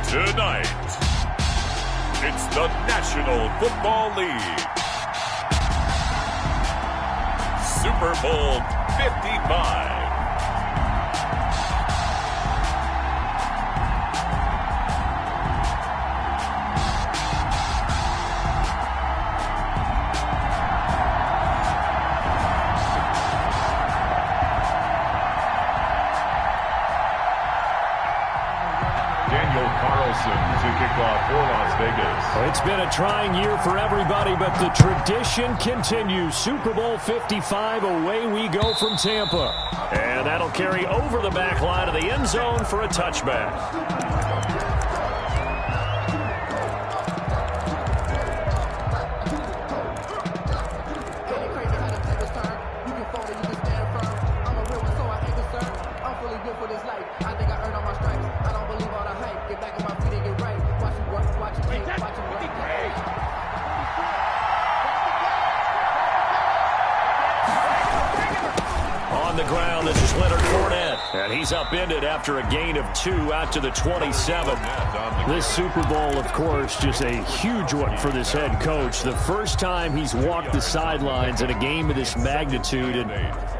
Tonight, it's the National Football League. Super Bowl 55. To kick off for Las Vegas. It's been a trying year for everybody, but the tradition continues. Super Bowl 55, away we go from Tampa. And that'll carry over the back line of the end zone for a touchback. And he's upended after a gain of 2 out to the 27. This Super Bowl, of course, just a huge one for this head coach. The first time he's walked the sidelines in a game of this magnitude. And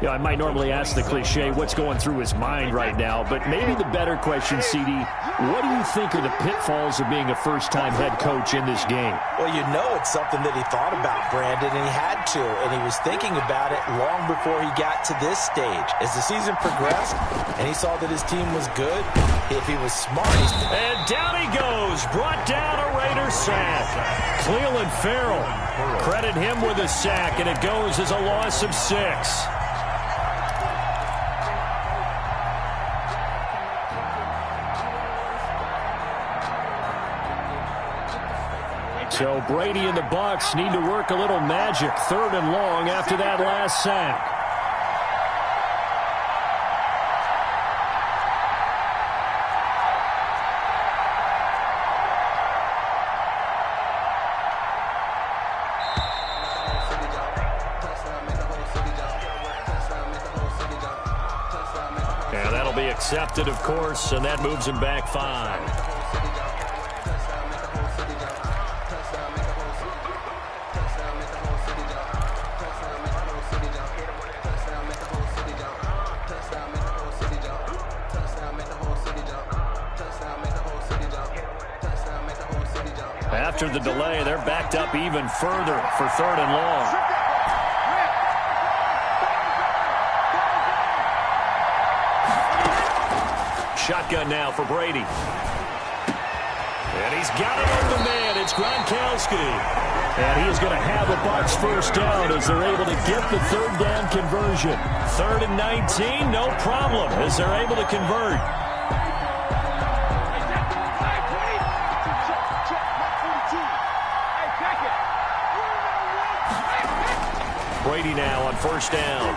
you know, I might normally ask the cliche, what's going through his mind right now? But maybe the better question, CD, what do you think are the pitfalls of being a first-time head coach in this game? Well, you know it's something that he thought about, Brandon, and he had to. And he was thinking about it long before he got to this stage. As the season progressed, and he saw that his team was good, if he was smart. And down he goes, brought down a Raiders sack. Cleveland Farrell, credit him with a sack, and it goes as a loss of 6. So Brady and the Bucs need to work a little magic, 3rd and long after that last sack. And that'll be accepted, of course, and that moves him back 5. After the delay, they're backed up even further for 3rd and long. Shotgun now for Brady. And he's got it on the man. It's Gronkowski. And he is going to have a Bucs first down as they're able to get the 3rd down conversion. 3rd and 19, no problem as they're able to convert. Brady now on 1st down.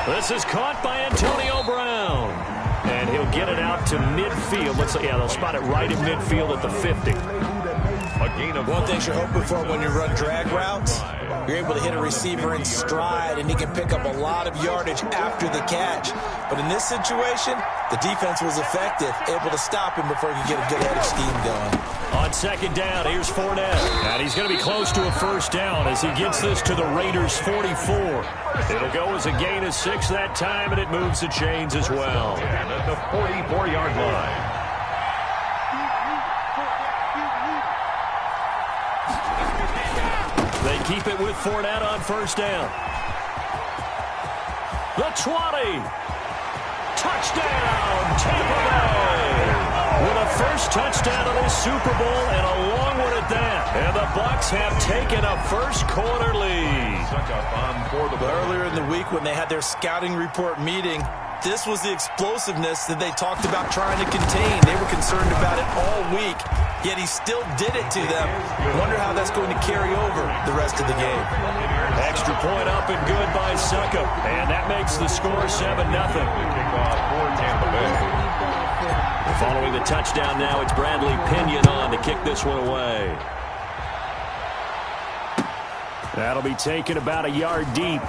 This is caught by Antonio Brown. And he'll get it out to midfield. Looks like, yeah, they'll spot it right in midfield at the 50. One thing you're hoping for when you run drag routes, you're able to hit a receiver in stride, and he can pick up a lot of yardage after the catch. But in this situation, the defense was effective, able to stop him before he could get a good head of steam going. On 2nd down, here's Fournette. And he's going to be close to a first down as he gets this to the Raiders' 44. It'll go as a gain of 6 that time, and it moves the chains as well. And at the 44-yard line. They keep it with Fournette on 1st down. The 20. Touchdown, Tampa Bay. With a first touchdown of this Super Bowl and a long one at that. And the Bucs have taken a first-quarter lead. But earlier in the week when they had their scouting report meeting, this was the explosiveness that they talked about trying to contain. They were concerned about it all week, yet he still did it to them. Wonder how that's going to carry over the rest of the game. Extra point up and good by Suckup. And that makes the score 7-0. Following the touchdown now, it's Bradley Pinion on to kick this one away. That'll be taken about a yard deep.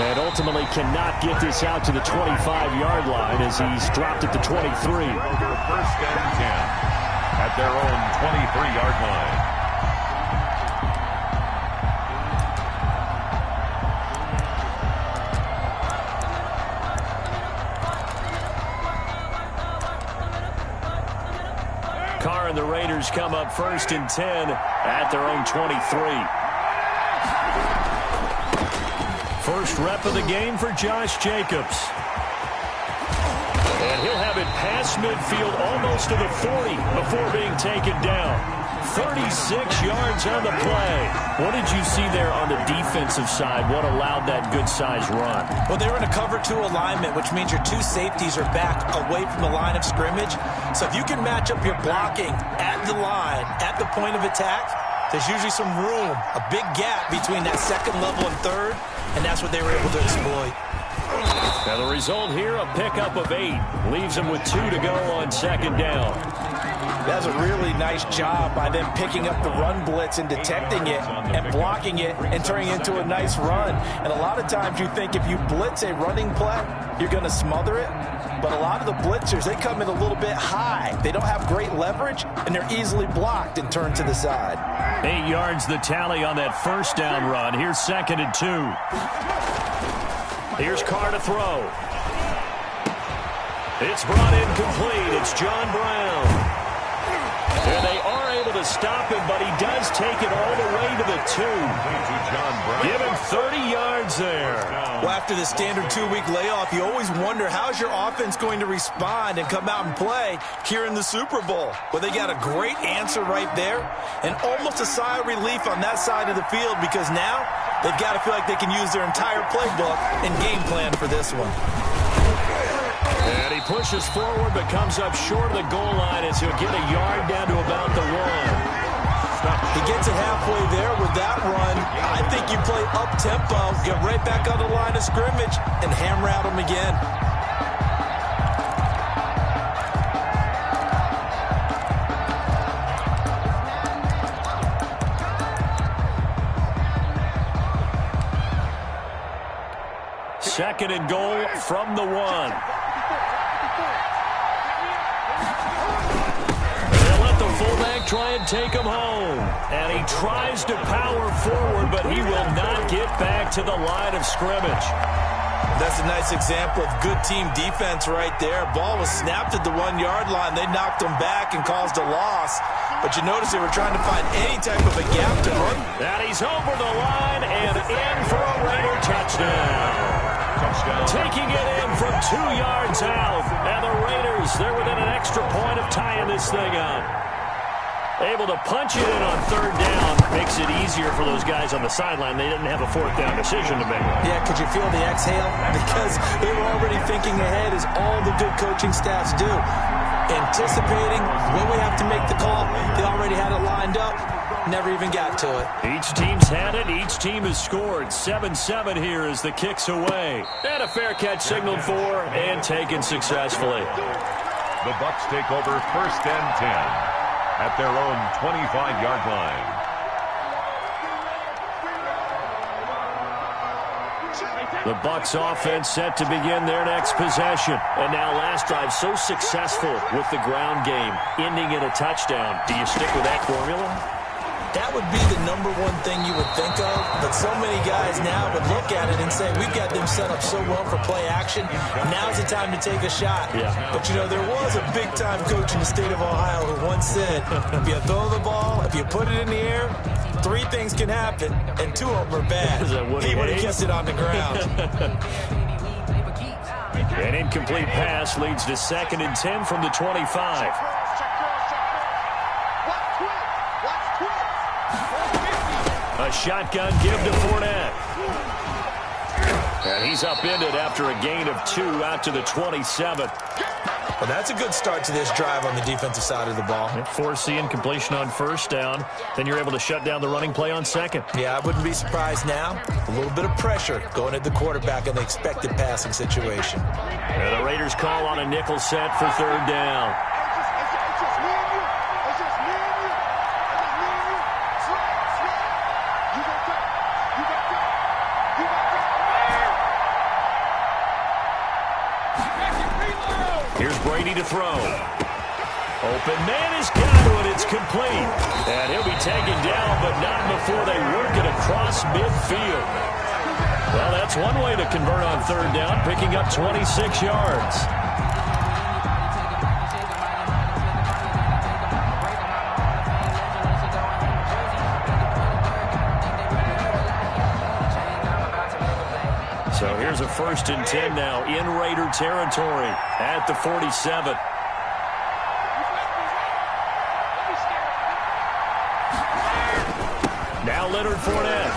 And ultimately cannot get this out to the 25-yard line as he's dropped at the 23. First and 10 at their own 23-yard line. Carr and the Raiders come up first and 10 at their own 23. First rep of the game for Josh Jacobs. And he'll have it past midfield almost to the 40 before being taken down. 36 yards on the play. What did you see there on the defensive side? What allowed that good-sized run? Well, they were in a cover 2 alignment, which means your 2 safeties are back away from the line of scrimmage. So if you can match up your blocking at the line, at the point of attack, there's usually some room, a big gap between that second level and third, and that's what they were able to exploit. Now the result here, a pickup of 8. Leaves them with 2 to go on second down. That's a really nice job by them picking up the run blitz and detecting it and blocking it and turning it into a nice run. And a lot of times you think if you blitz a running play, you're going to smother it. But a lot of the blitzers, they come in a little bit high. They don't have great leverage, and they're easily blocked and turned to the side. 8 yards the tally on that first down run. Here's second and 2. Here's Carr to throw. It's brought in complete. It's John Brown. And they are able to stop him, but he does take it all the way to the 2. Give him 30 yards there. Well, after the standard 2-week layoff, you always wonder how's your offense going to respond and come out and play here in the Super Bowl. Well, they got a great answer right there and almost a sigh of relief on that side of the field because now they've got to feel like they can use their entire playbook and game plan for this one. And he pushes forward but comes up short of the goal line as he'll get a yard down to about the 1. He gets it halfway there with that run. I think you play up-tempo, get right back on the line of scrimmage, and hammer at him again. Second and goal from the 1. Fullback try and take him home. And he tries to power forward, but he will not get back to the line of scrimmage. That's a nice example of good team defense right there. Ball was snapped at the 1-yard line. They knocked him back and caused a loss. But you notice they were trying to find any type of a gap to run. And he's over the line and in for a Raider touchdown. Taking it in from 2 yards out. And the Raiders, they're within an extra point of tying this thing up. Able to punch it in on third down. Makes it easier for those guys on the sideline. They didn't have a fourth down decision to make. Yeah, could you feel the exhale? Because they were already thinking ahead as all the good coaching staffs do. Anticipating when we have to make the call. They already had it lined up. Never even got to it. Each team's had it. Each team has scored. 7-7 here as the kick's away. And a fair catch signaled for and taken successfully. The Bucs take over first and 10. At their own 25-yard line. The Bucs offense set to begin their next possession. And now last drive so successful with the ground game, ending in a touchdown. Do you stick with that formula? That would be the number one thing you would think of, but so many guys now would look at it and say, we've got them set up so well for play action, now's the time to take a shot. Yeah. But, you know, there was a big-time coach in the state of Ohio who once said, if you throw the ball, if you put it in the air, 3 things can happen, and 2 of them are bad. He would have kept it on the ground. An incomplete pass leads to second and 10 from the 25. A shotgun give to Fournette. And he's upended after a gain of 2 out to the 27. Well, that's a good start to this drive on the defensive side of the ball. Forcing completion on first down. Then you're able to shut down the running play on second. Yeah, I wouldn't be surprised now. A little bit of pressure going at the quarterback in the expected passing situation. And the Raiders call on a nickel set for third down. Ready to throw. Open man is got to it. It's complete. And he'll be taken down, but not before they work it across midfield. Well, that's one way to convert on third down, picking up 26 yards. So here's a 1st and 10 now in Raider territory at the 47. Now Leonard Fournette.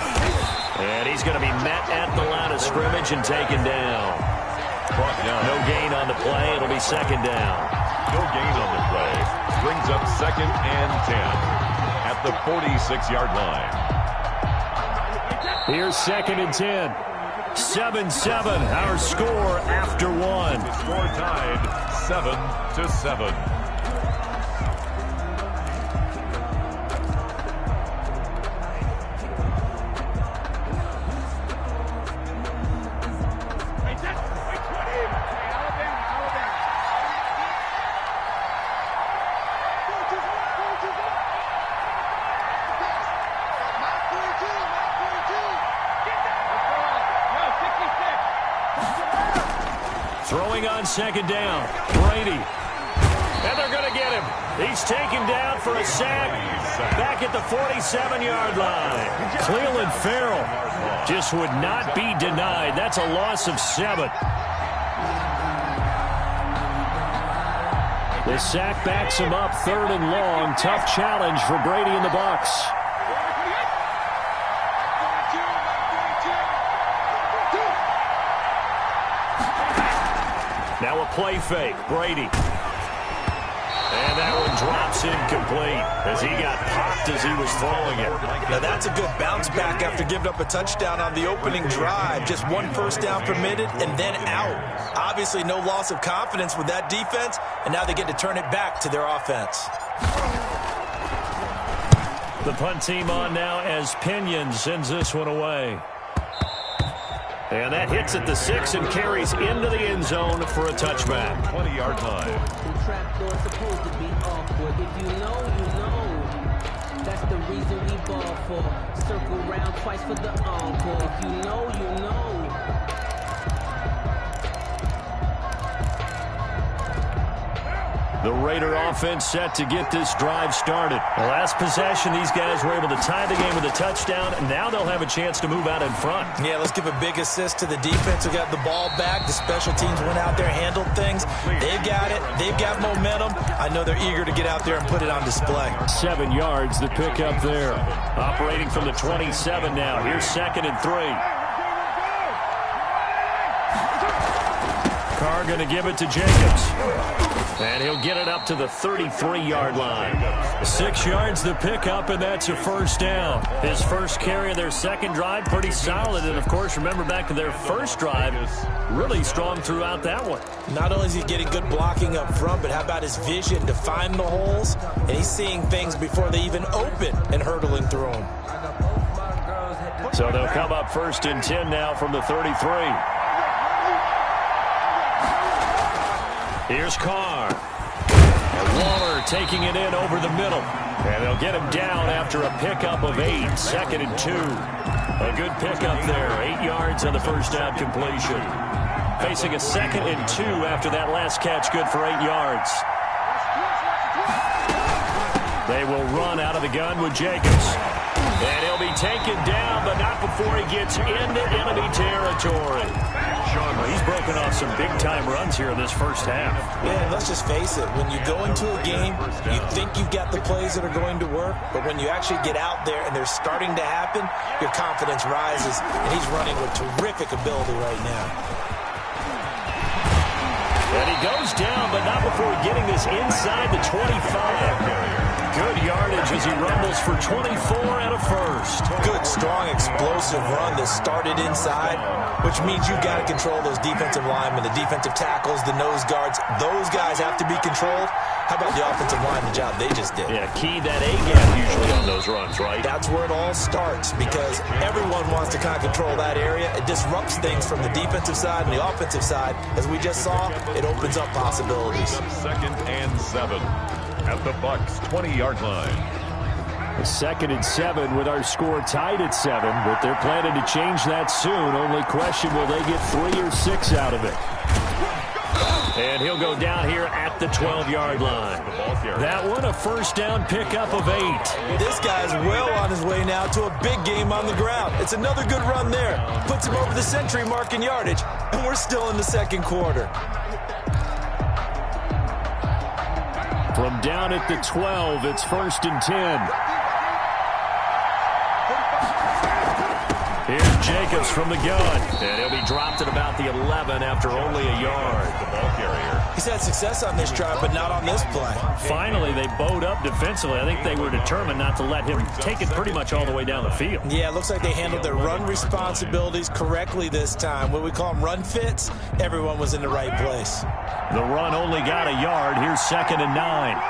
And he's going to be met at the line of scrimmage and taken down. No gain on the play. It'll be 2nd down. No gain on the play. Brings up 2nd and 10 at the 46-yard line. Here's 2nd and 10. 7-7, our score after one. Score tied 7-7. Throwing on 2nd down. Brady. And they're going to get him. He's taken down for a sack. Back at the 47-yard line. Cleveland Farrell just would not be denied. That's a loss of 7. The sack backs him up 3rd and long. Tough challenge for Brady and the Bucs. Now a play fake. Brady. And that one drops incomplete as he got popped as he was throwing it. Now that's a good bounce back after giving up a touchdown on the opening drive. Just 1 first down permitted and then out. Obviously no loss of confidence with that defense, and now they get to turn it back to their offense. The punt team on now as Pinion sends this one away. And that hits at the 6 and carries into the end zone for a touchback. 20-yard line. Trapdoor supposed to be awkward. If you know, you know. That's the reason we ball for. Circle round twice for the encore. If you know, you know. The Raider offense set to get this drive started. The last possession, these guys were able to tie the game with a touchdown, and now they'll have a chance to move out in front. Yeah, let's give a big assist to the defense who got the ball back. The special teams went out there, handled things. They've got it. They've got momentum. I know they're eager to get out there and put it on display. 7 yards, the pickup there. Operating from the 27 now. Here's 2nd and 3. Carr going to give it to Jacobs. And he'll get it up to the 33-yard line. 6 yards the pickup, and that's a 1st down. His first carry of their 2nd drive, pretty solid. And, of course, remember back to their first drive, really strong throughout that one. Not only is he getting good blocking up front, but how about his vision to find the holes? And he's seeing things before they even open and hurdling through them. So they'll come up 1st and 10 now from the 33. Here's Carr. And Waller taking it in over the middle. And they'll get him down after a pickup of 8. 2nd and 2. A good pickup there. 8 yards on the first down completion. Facing a 2nd and 2 after that last catch. Good for 8 yards. They will run out of the gun with Jacobs. And he'll be taken down, but not before he gets into enemy territory. Well, he's broken off some big-time runs here in this first half. Yeah, and let's just face it. When you go into a game, you think you've got the plays that are going to work, but when you actually get out there and they're starting to happen, your confidence rises, and he's running with terrific ability right now. And he goes down, but not before getting this inside the 25. Good yardage as he rumbles for 24 and a 1st. Good, strong, explosive run that started inside, which means you've got to control those defensive linemen, the defensive tackles, the nose guards. Those guys have to be controlled, How about the offensive line, the job they just did? Yeah, key that A-gap usually on those runs, right? That's where it all starts because everyone wants to kind of control that area. It disrupts things from the defensive side and the offensive side. As we just saw, it opens up possibilities. Second and 7 at the Bucs' 20-yard line. 2nd and 7 with our score tied at 7, but they're planning to change that soon. Only question, will they get 3 or 6 out of it? And he'll go down here at the 12-yard line. That one, a first down pickup of 8. This guy's well on his way now to a big game on the ground. It's another good run there. Puts him over the century mark in yardage, and we're still in the second quarter. From down at the 12, it's 1st and 10. Here's Jacobs from the gun, and he'll be dropped at about the 11 after only a yard. The ball carrier. He's had success on this drive, but not on this play. Finally, they bowed up defensively. I think they were determined not to let him take it pretty much all the way down the field. Yeah, it looks like they handled their run responsibilities correctly this time. What we call them run fits, everyone was in the right place. The run only got a yard. Here's 2nd and 9.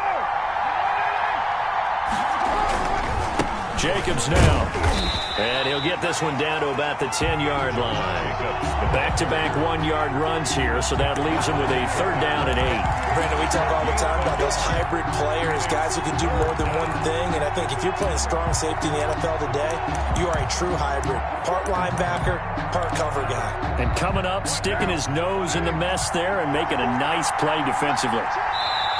Jacobs now. And he'll get this one down to about the 10-yard line. Back-to-back 1-yard runs here, so that leaves him with a 3rd down and 8. Brandon, we talk all the time about those hybrid players, guys who can do more than one thing. And I think if you're playing strong safety in the NFL today, you are a true hybrid. Part linebacker, part cover guy. And coming up, sticking his nose in the mess there and making a nice play defensively.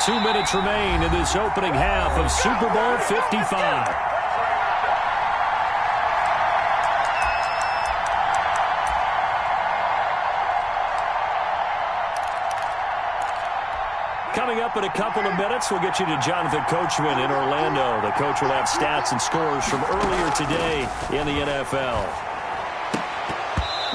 2 minutes remain in this opening half of Super Bowl 55. Coming up in a couple of minutes, we'll get you to Jonathan Coachman in Orlando. The coach will have stats and scores from earlier today in the NFL.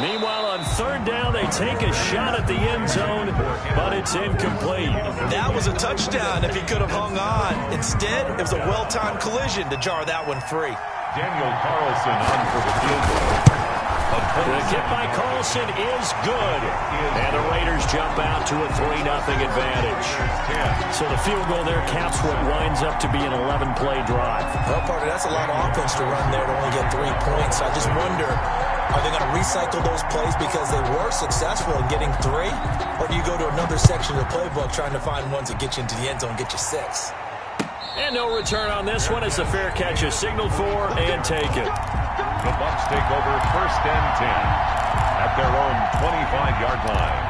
Meanwhile, on 3rd down, they take a shot at the end zone, but it's incomplete. That was a touchdown if he could have hung on. Instead, it was a well-timed collision to jar that one free. Daniel Carlson on for the field goal. The kick by Carlson is good. And the Raiders jump out to a 3-0 advantage. So the field goal there caps what winds up to be an 11-play drive. Well, partner, that's a lot of offense to run there to only get 3 points. I just wonder, are they going to recycle those plays because they were successful in getting 3? Or do you go to another section of the playbook trying to find ones that get you into the end zone and get you 6? And no return on this one as the fair catch is signaled for and taken. The Bucs take over 1st and 10 at their own 25-yard line.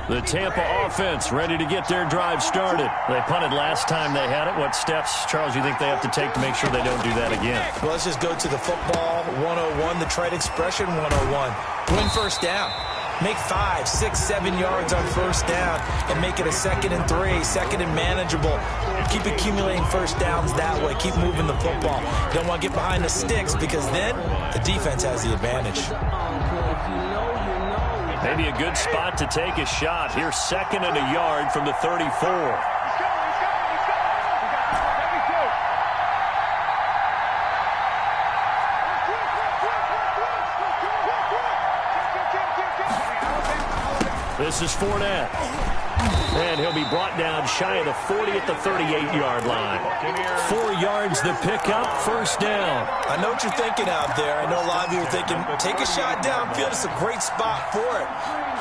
The Tampa offense ready to get their drive started. They punted last time they had it. What steps, Charles, you think they have to take to make sure they don't do that again? Well, let's just go to the football 101, the trade expression 101. Win 1st down. Make 5, 6, 7 yards on 1st down and make it a 2nd and 3, 2nd and manageable. Keep accumulating 1st downs that way. Keep moving the football. You don't want to get behind the sticks because then the defense has the advantage. Maybe a good spot to take a shot. Here's 2nd and a yard from the 34. This is Fournette. And he'll be brought down shy of the 40 at the 38-yard line. 4 yards the pickup, 1st down. I know what you're thinking out there. I know a lot of you are thinking, take a shot downfield. It's a great spot for it.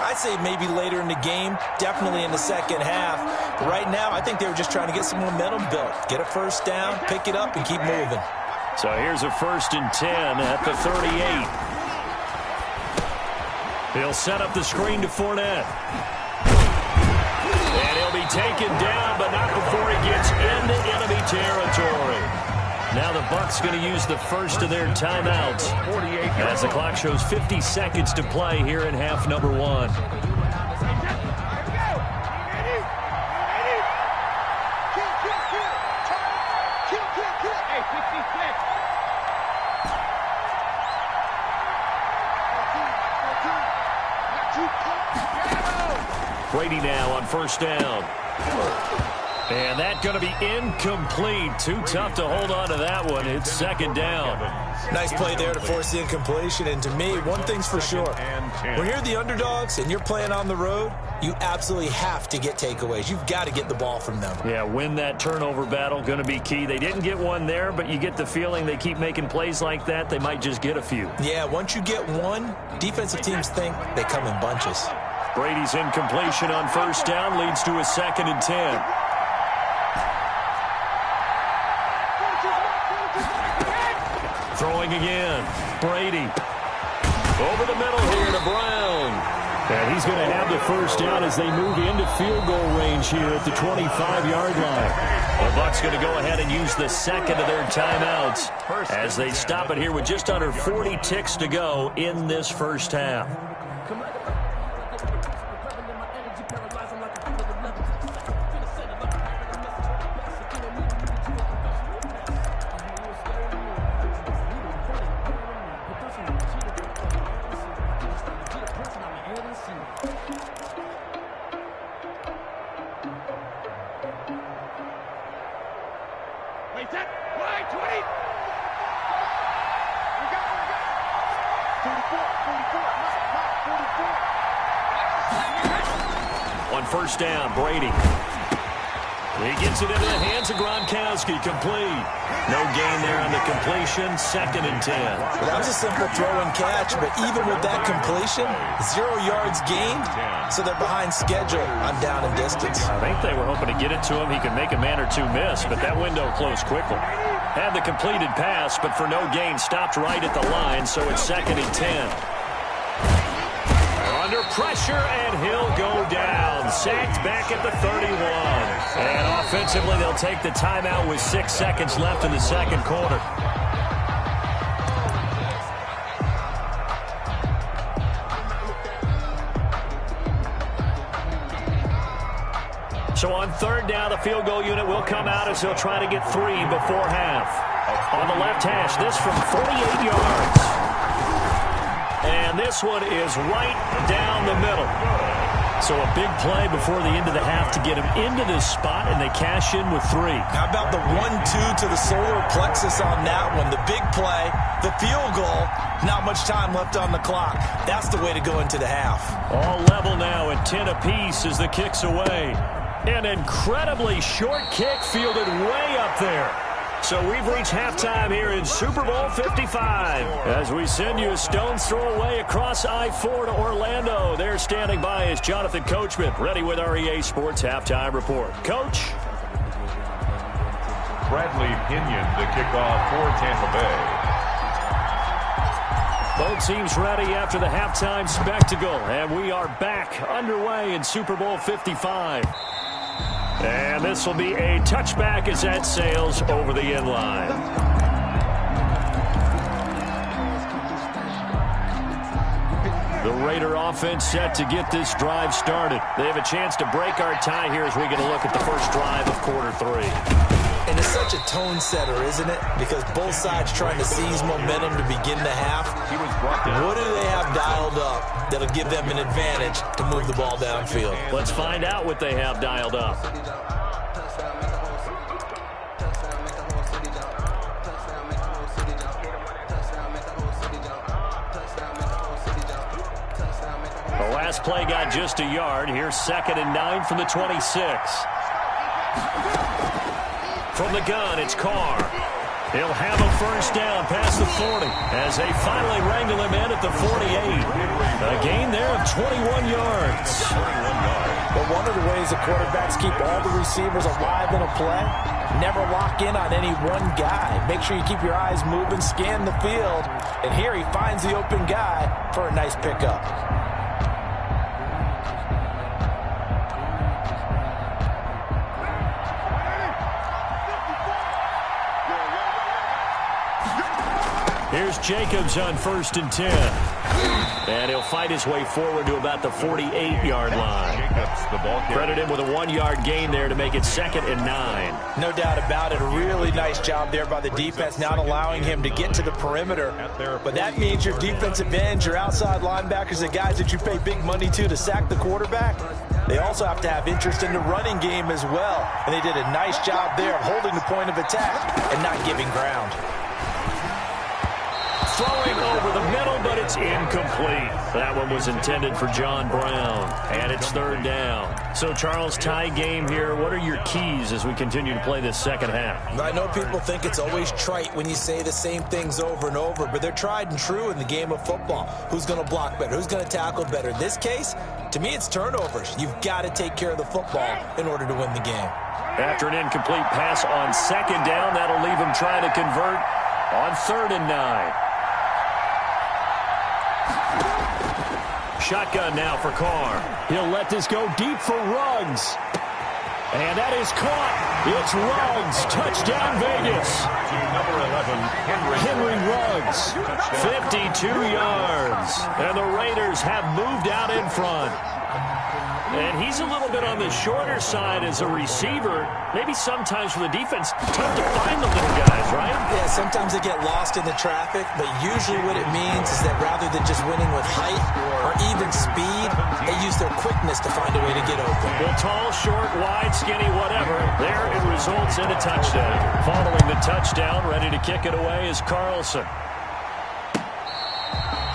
I'd say maybe later in the game, definitely in the second half. But right now, I think they were just trying to get some momentum built. Get a 1st down, pick it up, and keep moving. So here's a 1st and 10 at the 38. He'll set up the screen to Fournette. And he'll be taken down, but not before he gets into enemy territory. Now the Bucs going to use the first of their timeouts as the clock shows 50 seconds to play here in half number 1. Brady now on 1st down. And that's going to be incomplete. Too tough to hold on to that one. It's second down. Nice play there to force the incompletion. And to me, one thing's for sure. When you're the underdogs and you're playing on the road, you absolutely have to get takeaways. You've got to get the ball from them. Yeah, win that turnover battle, going to be key. They didn't get one there, but you get the feeling they keep making plays like that, they might just get a few. Yeah, once you get one, defensive teams think they come in bunches. Brady's incompletion on first down leads to a 2nd and 10. Throwing again. Brady. Over the middle here to Brown. And he's going to have the first down as they move into field goal range here at the 25-yard line. The Bucs going to go ahead and use the second of their timeouts as they stop it here with just under 40 ticks to go in this first half. On first down, Brady. He gets it into the hands of Gronkowski, complete. No gain there on the completion, 2nd and 10. Well, that was a simple throw and catch, but even with that completion, 0 yards gained, so they're behind schedule on down and distance. I think they were hoping to get it to him. He could make a man or two miss, but that window closed quickly. Had the completed pass, but for no gain, stopped right at the line, so it's 2nd and 10. Under pressure, and he'll go down. Sacked back at the 31. And offensively, they'll take the timeout with 6 seconds left in the second quarter. So on third down, the field goal unit will come out as they'll try to get 3 before half. On the left hash, this from 48 yards. And this one is right down the middle. So a big play before the end of the half to get him into this spot, and they cash in with 3. How about the 1-2 to the solar plexus on that one? The big play, the field goal, not much time left on the clock. That's the way to go into the half. All level now at 10 apiece as the kick's away. An incredibly short kick fielded way up there. So we've reached halftime here in Super Bowl 55. As we send you a stone's throw away across I-4 to Orlando. There standing by is Jonathan Coachman, ready with our EA Sports Halftime Report. Coach? Bradley Pinion, the kickoff for Tampa Bay. Both teams ready after the halftime spectacle. And we are back underway in Super Bowl 55. And this will be a touchback as that sails over the end line. The Raider offense set to get this drive started. They have a chance to break our tie here as we get a look at the first drive of quarter 3. And it's such a tone setter, isn't it? Because both sides trying to seize momentum to begin the half. What do they have dialed up that'll give them an advantage to move the ball downfield? Let's find out what they have dialed up. The last play got just a yard. Here's 2nd and 9 from the 26. From the gun, it's Carr. He'll have a first down past the 40 as they finally wrangle him in at the 48. A gain there of 21 yards. But one of the ways the quarterbacks keep all the receivers alive in a play, never lock in on any one guy. Make sure you keep your eyes moving, scan the field. And here he finds the open guy for a nice pickup. Here's Jacobs on 1st and 10. And he'll fight his way forward to about the 48-yard line. Credit him with a 1-yard gain there to make it 2nd and 9. No doubt about it. A really nice job there by the defense, not allowing him to get to the perimeter. But that means your defensive ends, your outside linebackers, the guys that you pay big money to sack the quarterback, they also have to have interest in the running game as well. And they did a nice job there of holding the point of attack and not giving ground. Throwing over the middle, but it's incomplete. That one was intended for John Brown, and it's third down. So, Charles, tie game here. What are your keys as we continue to play this second half? I know people think it's always trite when you say the same things over and over, but they're tried and true in the game of football. Who's going to block better? Who's going to tackle better? In this case, to me, it's turnovers. You've got to take care of the football in order to win the game. After an incomplete pass on second down, that'll leave him trying to convert on 3rd and 9. Shotgun now for Carr. He'll let this go deep for Ruggs. And that is caught. It's Ruggs. Touchdown, Vegas. Number 11, Henry Ruggs. 52 yards. And the Raiders have moved out in front. And he's a little bit on the shorter side as a receiver. Maybe sometimes for the defense, tough to find the little guys, right? Yeah, sometimes they get lost in the traffic, but usually what it means is that rather than just winning with height or even speed, they use their quickness to find a way to get open. Well, tall, short, wide, skinny, whatever. There it results in a touchdown. Following the touchdown, ready to kick it away is Carlson.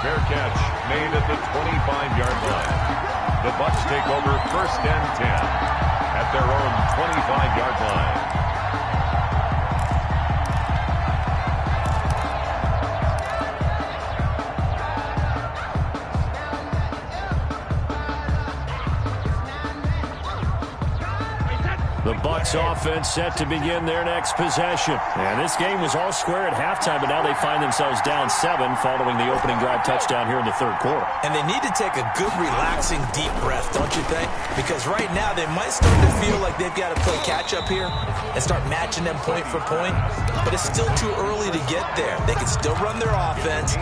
fair catch made at the 25-yard line. The Bucs take over 1st and 10 at their own 25-yard line. The Bucs offense set to begin their next possession. And this game was all square at halftime, but now they find themselves down 7 following the opening drive touchdown here in the 3rd quarter. And they need to take a good, relaxing, deep breath, don't you think? Because right now they might start to feel like they've got to play catch-up here and start matching them point for point. But it's still too early to get there. They can still run their offense.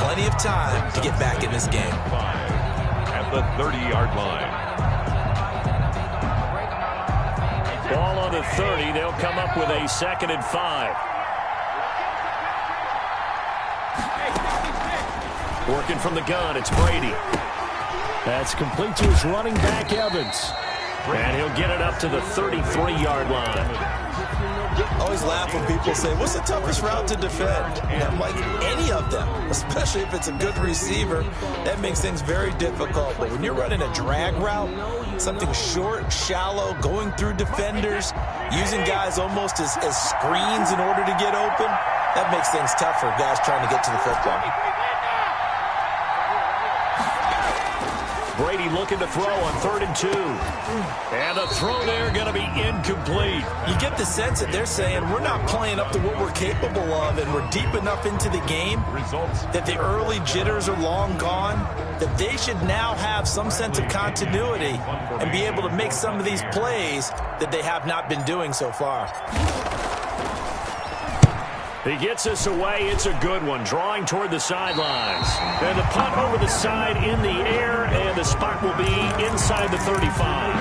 Plenty of time to get back in this game. At the 30-yard line. Ball on the 30. They'll come up with a 2nd and 5. Working from the gun, it's Brady. That's complete to his running back, Evans. And he'll get it up to the 33-yard line. I always laugh when people say, what's the toughest route to defend? And I'm like, any of them, especially if it's a good receiver. That makes things very difficult. But when you're running a drag route, something short, shallow, going through defenders, using guys almost as screens in order to get open, that makes things tough for guys trying to get to the football. Brady looking to throw on 3rd and 2. And the throw there going to be incomplete. You get the sense that they're saying we're not playing up to what we're capable of, and we're deep enough into the game that the early jitters are long gone, that they should now have some sense of continuity and be able to make some of these plays that they have not been doing so far. He gets us away. It's a good one. Drawing toward the sidelines. And the punt over the side in the air, and the spot will be inside the 35.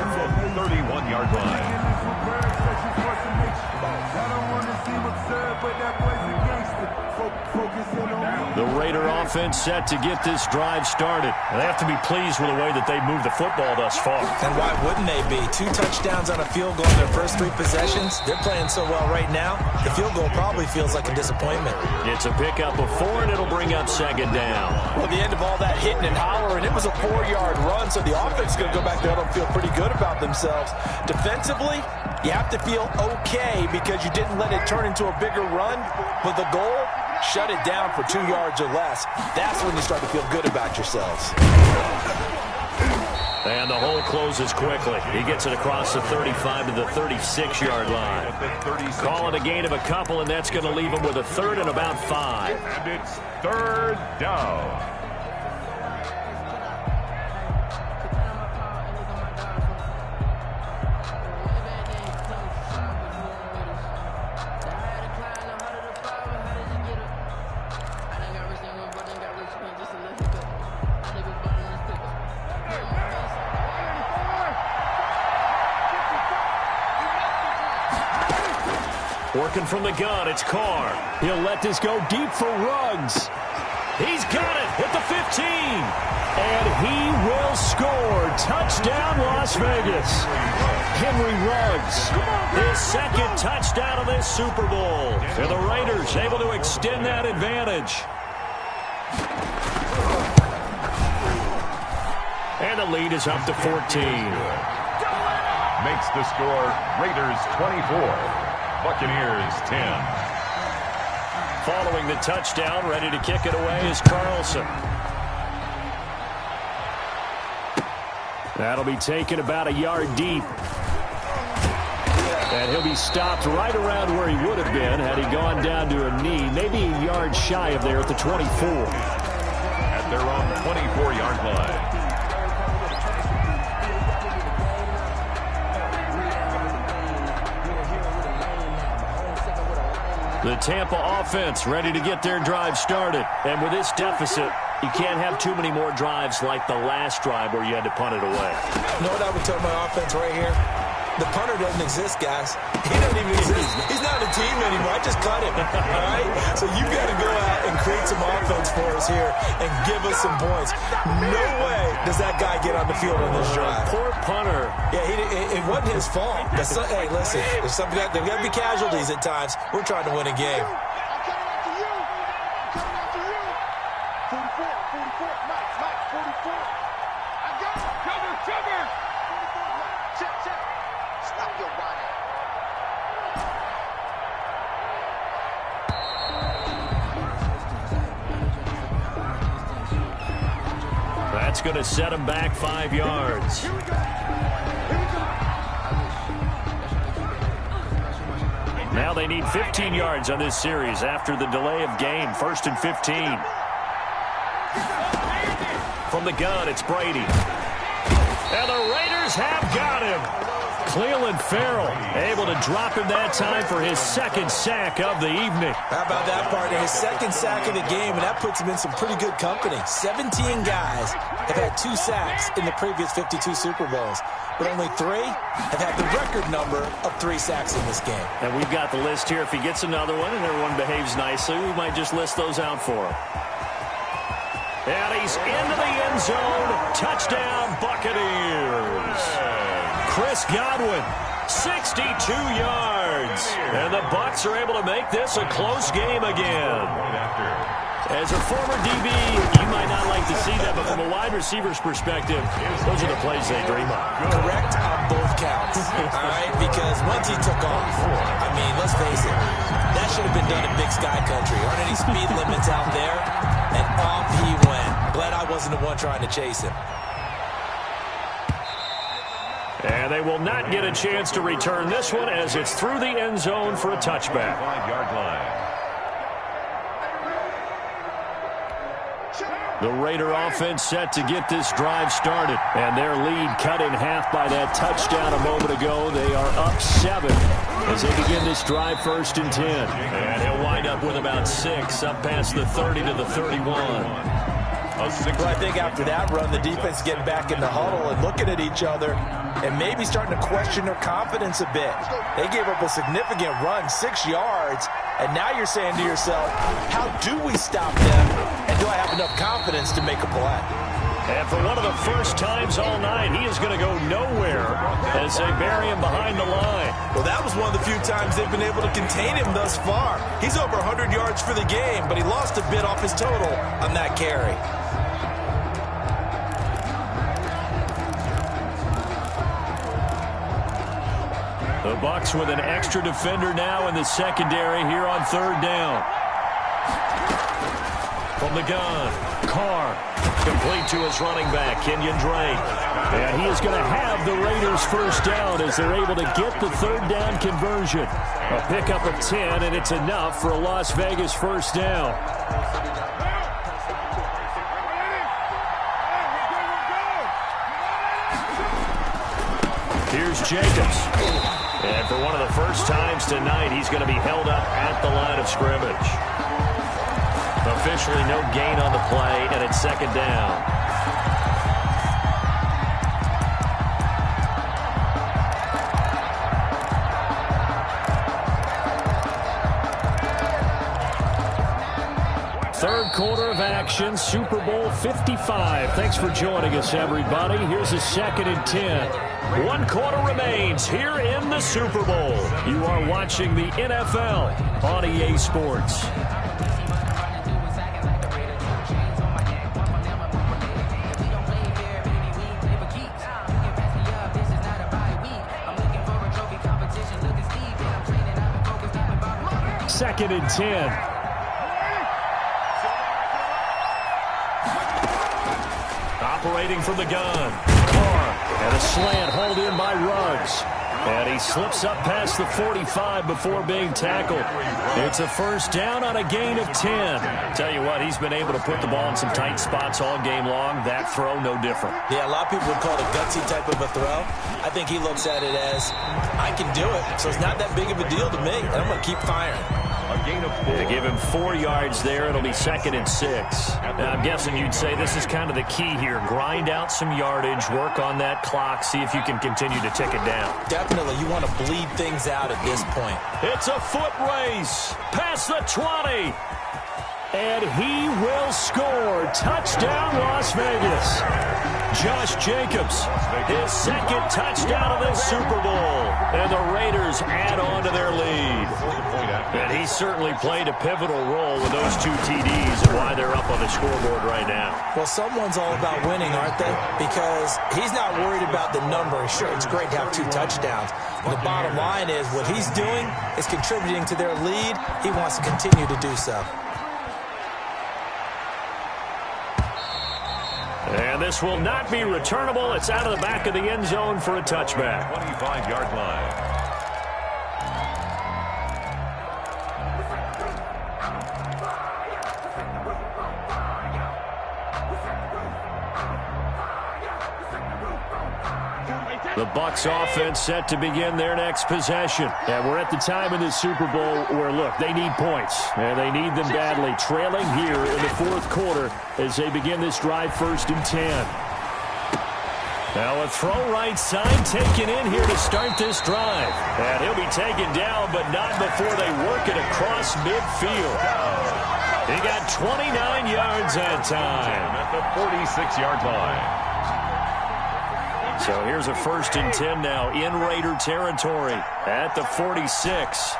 31-yard line. The Raider offense set to get this drive started. They have to be pleased with the way that they've moved the football thus far. And why wouldn't they be? 2 touchdowns on a field goal in their first 3 possessions. They're playing so well right now, the field goal probably feels like a disappointment. It's a pickup of 4, and it'll bring up 2nd down. Well, the end of all that hitting and hollering, it was a 4-yard run, so the offense is going to go back there and feel pretty good about themselves. Defensively, you have to feel okay because you didn't let it turn into a bigger run, but the goal, shut it down for 2 yards or less. That's when you start to feel good about yourselves. And the hole closes quickly. He gets it across the 35 to the 36-yard line. Call it a gain of a couple, and that's going to leave him with a 3rd and about 5. And it's 3rd down. Working from the gun, it's Carr. He'll let this go deep for Ruggs. He's got it at the 15. And he will score. Touchdown, Las Vegas. Henry Ruggs, his second touchdown of this Super Bowl. And the Raiders able to extend that advantage. And the lead is up to 14. Makes the score Raiders 24, Buccaneers 10. Following the touchdown, ready to kick it away is Carlson. That'll be taken about a yard deep. And he'll be stopped right around where he would have been had he gone down to a knee, maybe a yard shy of there at the 24. At their own 24-yard line. The Tampa offense ready to get their drive started. And with this deficit, you can't have too many more drives like the last drive where you had to punt it away. You know what I would tell my offense right here? The punter doesn't exist, guys. He doesn't even exist. He's not a team anymore. I just cut him. All right? So you've got to go out and create some offense for us here and give us some points. No way does that guy get on the field on this drive. Poor punter. Yeah, it wasn't his fault. But hey, listen, there's got to be casualties at times. We're trying to win a game. That's going to set him back 5 yards. Now they need 15 yards on this series after the delay of game. 1st and 15. From the gun, it's Brady. And the Raiders have got him. Cleveland Farrell able to drop him that time for his second sack of the evening. How about that, partner? His second sack of the game, and that puts him in some pretty good company. 17 guys have had 2 sacks in the previous 52 Super Bowls, but only 3 have had the record number of 3 sacks in this game. And we've got the list here. If he gets another one and everyone behaves nicely, we might just list those out for him. And he's into the end zone. Touchdown, Buccaneers. Chris Godwin, 62 yards. And the Bucs are able to make this a close game again. As a former DB, you might not like to see that, but from a wide receiver's perspective, those are the plays they dream of. Correct on both counts, all right? Because once he took off, I mean, let's face it, that should have been done in Big Sky Country. Aren't any speed limits out there? And off he went. Glad I wasn't the one trying to chase him. And they will not get a chance to return this one as it's through the end zone for a touchback. 5-yard line. The Raider offense set to get this drive started. And their lead cut in half by that touchdown a moment ago. They are up 7 as they begin this drive 1st and 10. And he'll wind up with about 6 up past the 30 to the 31. Well, I think after that run, the defense getting back in the huddle and looking at each other and maybe starting to question their confidence a bit. They gave up a significant run, 6 yards, and now you're saying to yourself, how do we stop them, and do I have enough confidence to make a play? And for one of the first times all night, he is going to go nowhere as they bury him behind the line. Well, that was one of the few times they've been able to contain him thus far. He's over 100 yards for the game, but he lost a bit off his total on that carry. The Bucs with an extra defender now in the secondary here on 3rd down. From the gun, Carr, complete to his running back, Kenyon Drake. And he is going to have the Raiders first down as they're able to get the 3rd down conversion. A pickup of 10, and it's enough for a Las Vegas first down. Here's Jacobs. And for one of the first times tonight, he's going to be held up at the line of scrimmage. Officially no gain on the play, and it's 2nd down. third quarter of action, Super Bowl 55. Thanks for joining us, everybody. Here's a 2nd and 10. 1 quarter remains here in the Super Bowl. You are watching the NFL on EA Sports. Second and 10. Operating from the gun. And a slant hauled in by Ruggs. And he slips up past the 45 before being tackled. It's a first down on a gain of 10. Tell you what, he's been able to put the ball in some tight spots all game long. That throw, no different. Yeah, a lot of people would call it a gutsy type of a throw. I think he looks at it as, I can do it, so it's not that big of a deal to me, and I'm going to keep firing. They give him 4 yards there. It'll be 2nd and 6. Now, I'm guessing you'd say this is kind of the key here. Grind out some yardage, work on that clock, see if you can continue to tick it down. Definitely. You want to bleed things out at this point. It's a foot race past the 20. And he will score. Touchdown, Las Vegas. Josh Jacobs, his 2nd touchdown of the Super Bowl. And the Raiders add on to their lead. And he certainly played a pivotal role with those 2 TDs and why they're up on the scoreboard right now. Well, someone's all about winning, aren't they? Because he's not worried about the number. Sure, it's great to have 2 touchdowns. But the bottom line is what he's doing is contributing to their lead. He wants to continue to do so. And this will not be returnable. It's out of the back of the end zone for a touchback. 25-yard line. The Bucs offense set to begin their next possession. And we're at the time in the Super Bowl where, look, they need points. And they need them badly. Trailing here in the 4th quarter as they begin this drive 1st and 10. Now a throw right side taken in here to start this drive. And he'll be taken down, but not before they work it across midfield. He got 29 yards that time. At the 46-yard line. So here's a 1st and 10 now in Raider territory at the 46.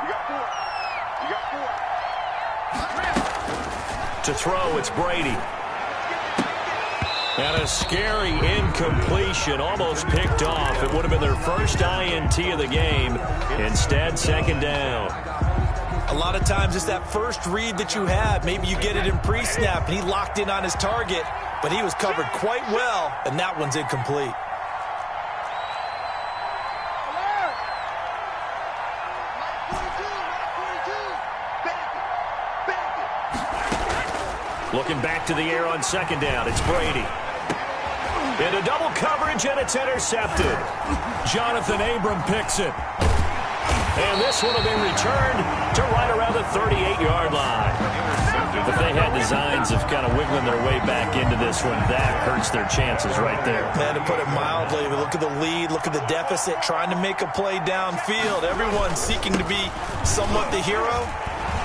To throw, it's Brady. And a scary incompletion, almost picked off. It would have been their first INT of the game. Instead, 2nd down. A lot of times it's that first read that you have. Maybe you get it in pre-snap, and he locked in on his target, but he was covered quite well, and that one's incomplete. Looking back to the air on 2nd down, it's Brady. Into double coverage, and it's intercepted. Jonathan Abram picks it. And this one will be returned to right around the 38-yard line. If they had designs of kind of wiggling their way back into this one, that hurts their chances right there. And to put it mildly, look at the lead, look at the deficit, trying to make a play downfield. Everyone seeking to be somewhat the hero.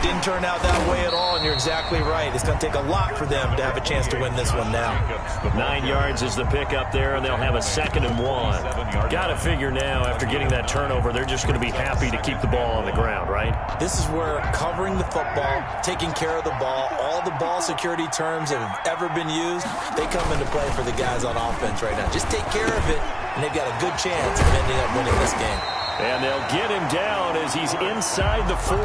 Didn't turn out that way at all, and you're exactly right. It's going to take a lot for them to have a chance to win this one now. 9 yards is the pickup there, and they'll have a 2nd and 1. Got to figure now, after getting that turnover, they're just going to be happy to keep the ball on the ground, right? This is where covering the football, taking care of the ball, all the ball security terms that have ever been used, they come into play for the guys on offense right now. Just take care of it, and they've got a good chance of ending up winning this game. And they'll get him down as he's inside the 40.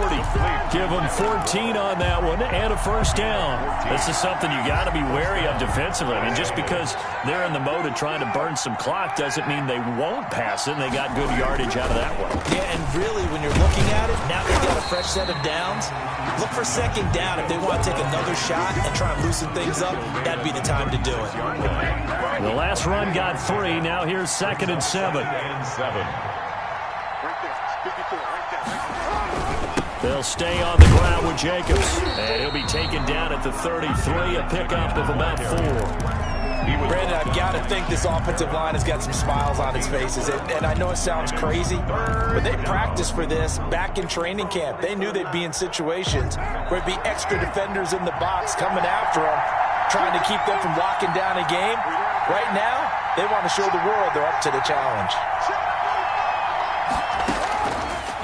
Give him 14 on that one and a first down. This is something you got to be wary of defensively. I mean, just because they're in the mode of trying to burn some clock doesn't mean they won't pass it, and they got good yardage out of that one. Yeah, and really, when you're looking at it, now they've got a fresh set of downs. Look for 2nd down. If they want to take another shot and try and loosen things up, that'd be the time to do it. The last run got 3. Now here's 2nd and 7. They'll stay on the ground with Jacobs. And he'll be taken down at the 33, a pickup of about 4. Brandon, I've got to think this offensive line has got some smiles on its faces. And I know it sounds crazy, but they practiced for this back in training camp. They knew they'd be in situations where there'd be extra defenders in the box coming after them, trying to keep them from locking down a game. Right now, they want to show the world they're up to the challenge.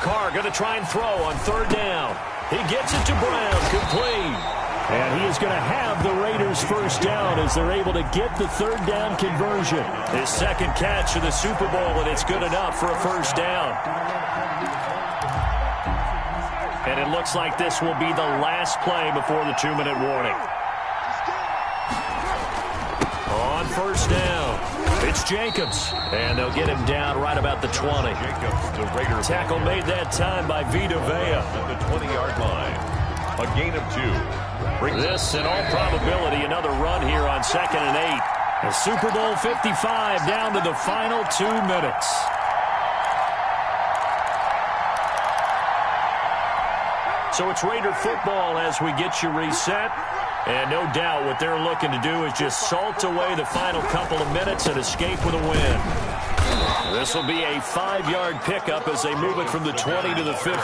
Carr going to try and throw on third down. He gets it to Brown, complete. And he is going to have the Raiders first down as they're able to get the third down conversion. His second catch of the Super Bowl, and it's good enough for a first down. And it looks like this will be the last play before the 2-minute warning. On first down, it's Jacobs. And they'll get him down right about the 20. Jacobs, the Raider tackle made that time by Vita Vea. At the 20-yard line. A gain of 2. This, in all probability, another run here on 2nd and 8. The Super Bowl 55 down to the final 2 minutes. So it's Raider football as we get you reset. And no doubt what they're looking to do is just salt away the final couple of minutes and escape with a win. This will be a 5-yard pickup as they move it from the 20 to the 15.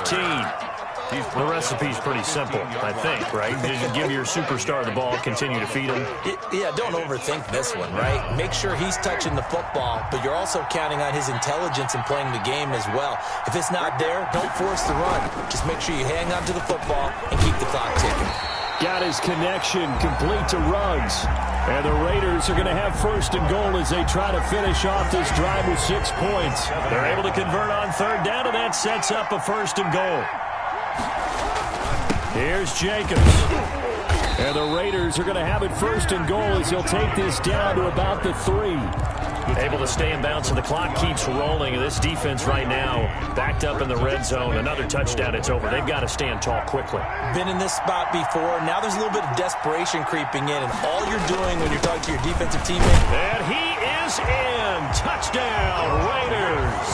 The recipe's pretty simple, I think, right? Just give your superstar the ball, continue to feed him. Yeah, don't overthink this one, right? Make sure he's touching the football, but you're also counting on his intelligence in playing the game as well. If it's not there, don't force the run. Just make sure you hang on to the football and keep the clock ticking. Got his connection complete to Ruggs. And the Raiders are going to have first and goal as they try to finish off this drive with 6 points. They're able to convert on third down, and that sets up a first and goal. Here's Jacobs. And the Raiders are going to have it first and goal as he'll take this down to about the 3. Able to stay in bounds, and the clock keeps rolling. This defense right now backed up in the red zone. Another touchdown, it's over. They've got to stand tall quickly. Been in this spot before. Now there's a little bit of desperation creeping in, and all you're doing when you're talking to your defensive teammate. And he is in. Touchdown, Raiders.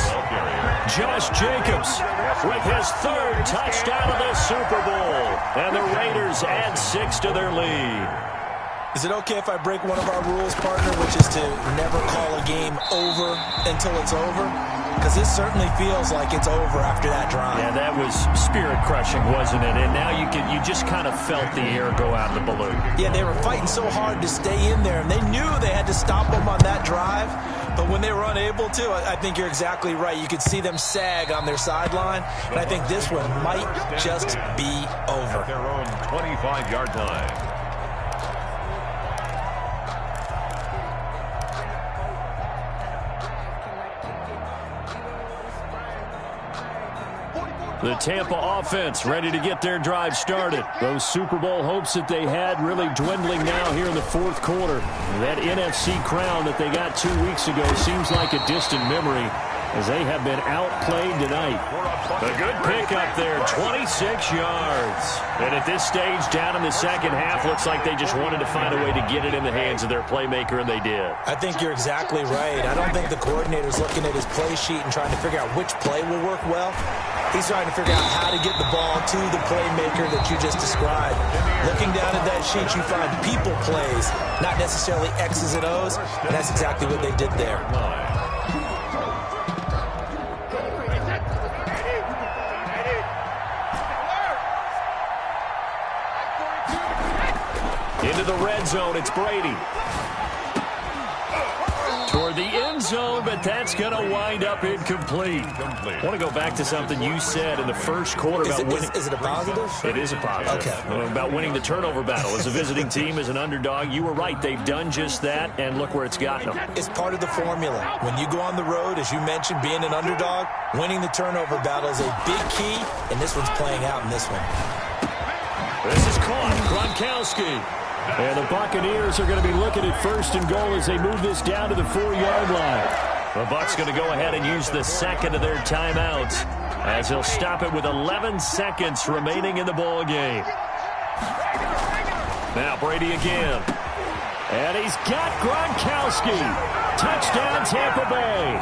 Josh Jacobs with his 3rd touchdown of the Super Bowl. And the Raiders add 6 to their lead. Is it okay if I break one of our rules, partner, which is to never call a game over until it's over? Because this certainly feels like it's over after that drive. Yeah, that was spirit-crushing, wasn't it? And now you just kind of felt the air go out of the balloon. Yeah, they were fighting so hard to stay in there, and they knew they had to stop them on that drive. But when they were unable to, I think you're exactly right. You could see them sag on their sideline, and I think this one might just be over. At their own 25-yard line. The Tampa offense ready to get their drive started. Those Super Bowl hopes that they had really dwindling now here in the 4th quarter. That NFC crown that they got 2 weeks ago seems like a distant memory as they have been outplayed tonight. A good pickup there, 26 yards. And at this stage, down in the second half, looks like they just wanted to find a way to get it in the hands of their playmaker, and they did. I think you're exactly right. I don't think the coordinator's looking at his play sheet and trying to figure out which play will work well. He's trying to figure out how to get the ball to the playmaker that you just described. Looking down at that sheet, you find people plays, not necessarily X's and O's, and that's exactly what they did there. Into the red zone, it's Brady. Toward the end zone, but that's going to wind up incomplete. I want to go back to something you said in the first quarter about winning. Is it a positive? It is a positive. Okay. About winning the turnover battle. As a visiting team, as an underdog, you were right. They've done just that, and look where it's gotten them. It's part of the formula. When you go on the road, as you mentioned, being an underdog, winning the turnover battle is a big key, and this one's playing out in this one. This is caught. Gronkowski. And the Buccaneers are going to be looking at first and goal as they move this down to the 4-yard line. The Bucs going to go ahead and use the second of their timeouts as he'll stop it with 11 seconds remaining in the ball game. Now Brady again. And he's got Gronkowski. Touchdown, Tampa Bay.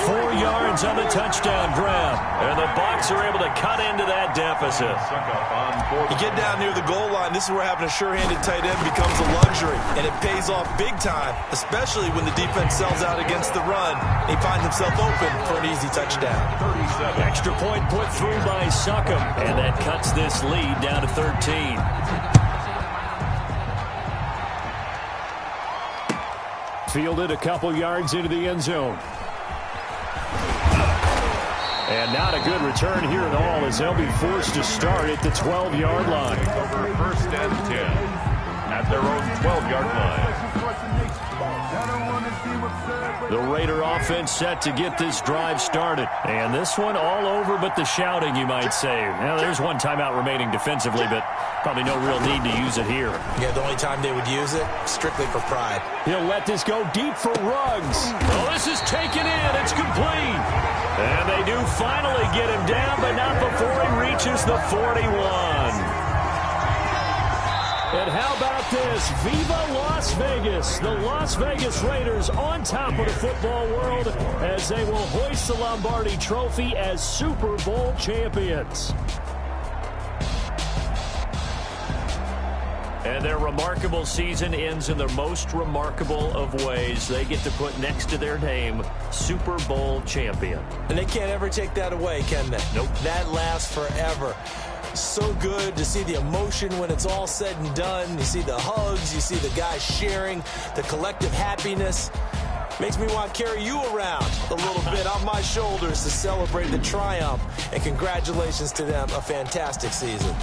4 yards on the touchdown grab. And the Bucs are able to cut into that deficit. You get down near the goal line, this is where having a sure-handed tight end becomes a luxury. And it pays off big time, especially when the defense sells out against the run. He finds himself open for an easy touchdown. Extra point put through by Succop. And that cuts this lead down to 13. Fielded a couple yards into the end zone. And not a good return here at all as they'll be forced to start at the 12-yard line. Over first and 10 at their own 12-yard line. The Raider offense set to get this drive started. And this one all over but the shouting, you might say. Now, there's one timeout remaining defensively, but probably no real need to use it here. Yeah, the only time they would use it, strictly for pride. He'll let this go deep for Ruggs. Oh, this is taken in. It's complete. And they do finally get him down, but not before he reaches the 41. And how about this? Viva Las Vegas. The Las Vegas Raiders on top of the football world as they will hoist the Lombardi Trophy as Super Bowl champions. And their remarkable season ends in the most remarkable of ways. They get to put next to their name, Super Bowl champion. And they can't ever take that away, can they? Nope. That lasts forever. So good to see the emotion when it's all said and done. You see the hugs, you see the guys sharing, the collective happiness. Makes me want to carry you around a little bit on my shoulders to celebrate the triumph. And congratulations to them, a fantastic season.